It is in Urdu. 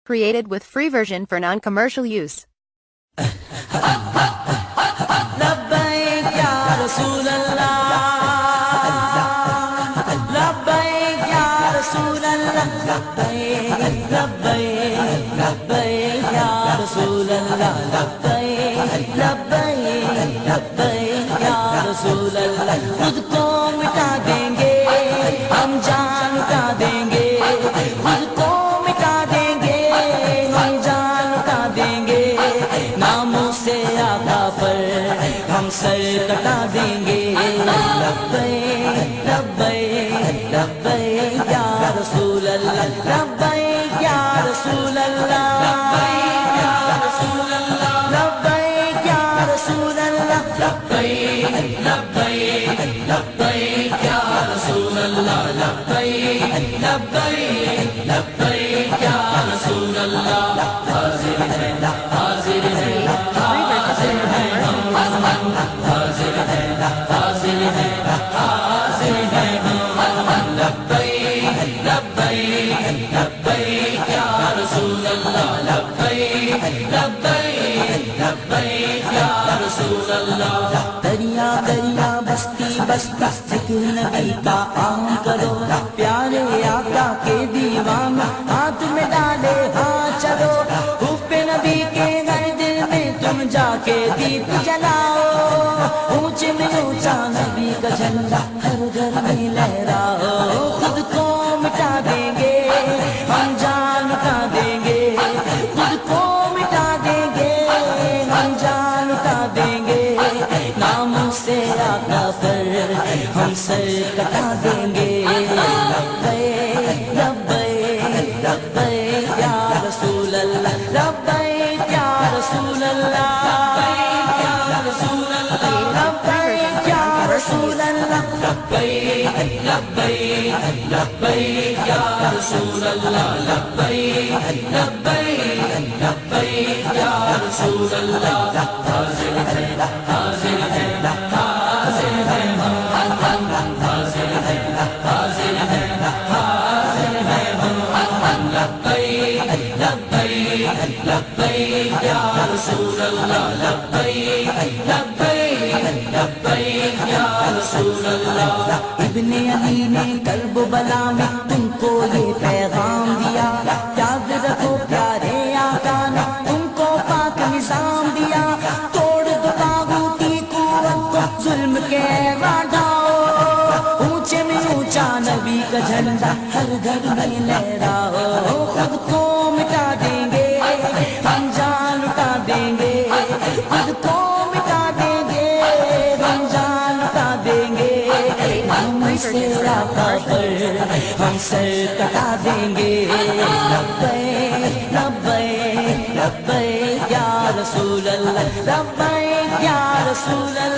Created with free version for non-commercial use. لبیک یا رسول اللہ لبیک یا رسول اللہ لبیک لبیک لبیک یا رسول اللہ لبیک لبیک لبیک یا رسول اللہ خود کو مٹا دیں گے ہم جان اٹھا دیں گے خود کو مٹا دیں گے ہم جان اٹھا دیں گے ناموں سے آقا پر ہم سر کٹا دیں گے لبیک لبیک لبیک یا رسول اللہ لبیک یا رسول اللہ لبیک یا رسول اللہ لبیک یا رسول اللہ لبیک لبیک لبیک یا رسول اللہ لبیک لبیک لبیک یا رسول اللہ حاضر ہے حاضر ہے حاضر ہے حاضر ہے حاضر ہے حاضر ہے لبیک لبیک لبیک یا رسول اللہ لبیک لبیک لبیک یا رسول اللہ دریا دریا بستی بستی ذکر نبی کا عام کرو پیارے آقا کے دیوان ہاتھ میں ڈالے ہاں چلو حب نبی کے گھر دل میں تم جا کے دیپ جلاؤ اونچے میں اونچا نبی کا جھنڈا ہر گھر میں لہراؤ خود کو مٹا دیں گے ہم جان اٹھا دیں گے خود کو مٹا دیں گے ہم جان اٹھا دیں گے ناموں سے آقا پر ہم سر کٹا دیں گے لبیک لبیک لبیک یا رسول اللہ لبیک یا رسول اللہ لبیک یا رسول اللہ لبیک یا رسول اللہ لبیک لبیک لبیک یا رسول اللہ لبیک لبیک لبیک یا رسول اللہ حاضر ہے حاضر ہے حاضر ہے حاضر ہے حاضر ہے حاضر ہے لبیک لبیک لبیک یا رسول اللہ لبیک لبیک لبیک یا رسول اللہ ابن علی نے کرب و بلا میں تم کو یہ پیغام دیا یاد رکھو پیارے آقا نے تم کو پاک نظام دیا توڑ دو طاغوتی قوت کو ظلم کے ڈھاؤ اونچے میں اونچا نبی کا جھنڈا ہر گھر میں لہراؤ خود کو مٹا دیں گے ہم جان اٹھا دیں گے خود کو مٹا دیں گے ہم جان اٹھا دیں گے ہم سے آقا پر ہم سر کٹا دیں گے لبیک لبیک لبیک یا رسول اللہ لبیک یا رسول اللہ